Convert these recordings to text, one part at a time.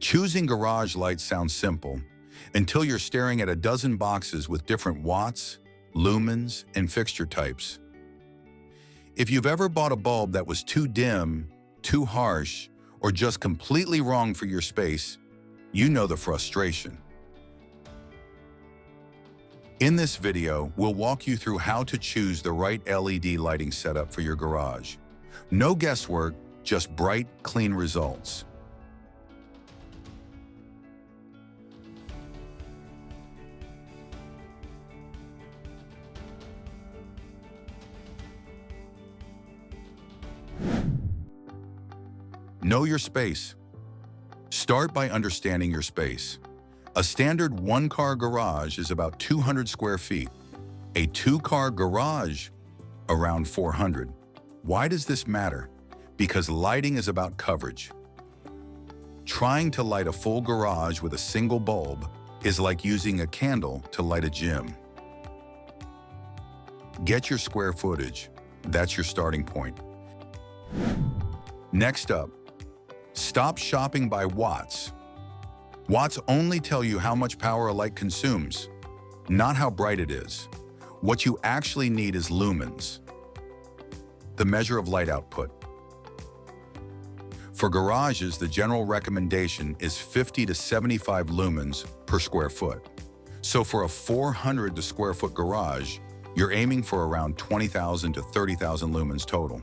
Choosing garage lights sounds simple until you're staring at a dozen boxes with different watts, lumens, and fixture types. If you've ever bought a bulb that was too dim, too harsh, or just completely wrong for your space, you know the frustration. In this video, we'll walk you through how to choose the right LED lighting setup for your garage. No guesswork, just bright, clean results. Know your space. Start by understanding your space. A standard one-car garage is about 200 square feet. A two-car garage, around 400. Why does this matter? Because lighting is about coverage. Trying to light a full garage with a single bulb is like using a candle to light a gym. Get your square footage. That's your starting point. Next up, stop shopping by watts. Watts only tell you how much power a light consumes, not how bright it is. What you actually need is lumens, the measure of light output. For garages, the general recommendation is 50 to 75 lumens per square foot. So for a 400 square foot garage, you're aiming for around 20,000 to 30,000 lumens total.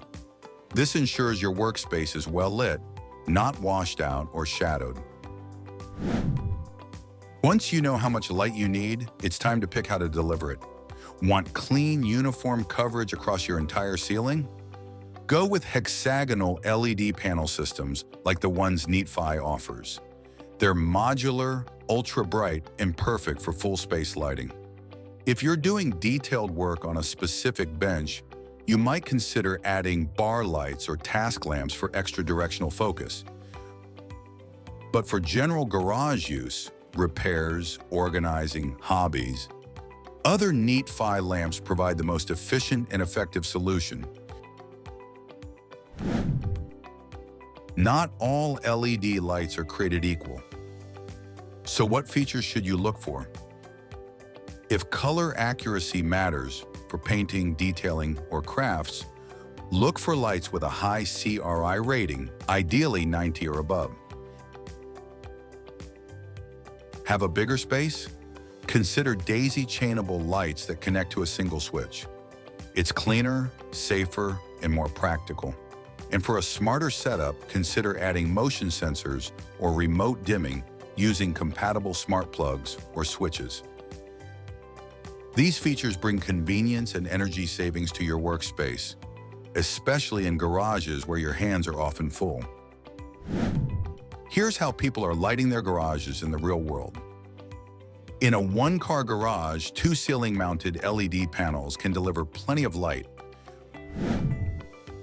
This ensures your workspace is well lit, not washed out or shadowed. Once you know how much light you need, it's time to pick how to deliver it. Want clean, uniform coverage across your entire ceiling? Go with hexagonal LED panel systems like the ones Neatfi offers. They're modular, ultra-bright, and perfect for full-space lighting. If you're doing detailed work on a specific bench, you might consider adding bar lights or task lamps for extra directional focus. But for general garage use, repairs, organizing, hobbies, other Neatfi lamps provide the most efficient and effective solution. Not all LED lights are created equal. So what features should you look for? If color accuracy matters for painting, detailing, or crafts, look for lights with a high CRI rating, ideally 90 or above. Have a bigger space? Consider daisy-chainable lights that connect to a single switch. It's cleaner, safer, and more practical. And for a smarter setup, consider adding motion sensors or remote dimming using compatible smart plugs or switches. These features bring convenience and energy savings to your workspace, especially in garages where your hands are often full. Here's how people are lighting their garages in the real world. In a one-car garage, two ceiling-mounted LED panels can deliver plenty of light.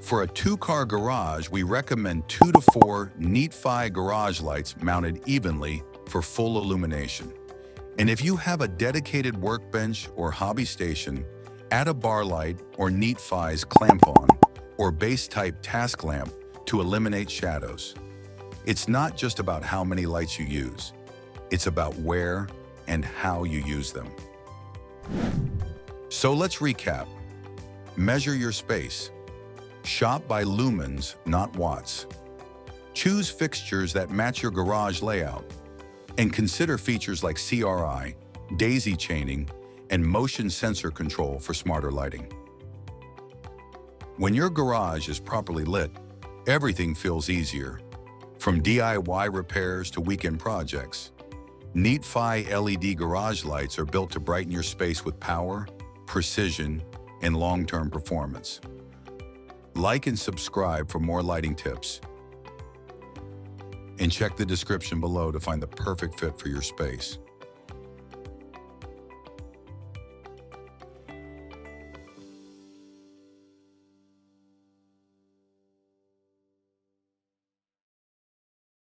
For a two-car garage, we recommend 2 to 4 Neatfi garage lights mounted evenly for full illumination. And if you have a dedicated workbench or hobby station, add a bar light or Neatfi's clamp-on or base-type task lamp to eliminate shadows. It's not just about how many lights you use. It's about where and how you use them. So let's recap. Measure your space. Shop by lumens, not watts. Choose fixtures that match your garage layout. And consider features like CRI, daisy chaining, and motion sensor control for smarter lighting. When your garage is properly lit, everything feels easier. From DIY repairs to weekend projects, Neatfi LED garage lights are built to brighten your space with power, precision, and long-term performance. Like and subscribe for more lighting tips. And check the description below to find the perfect fit for your space.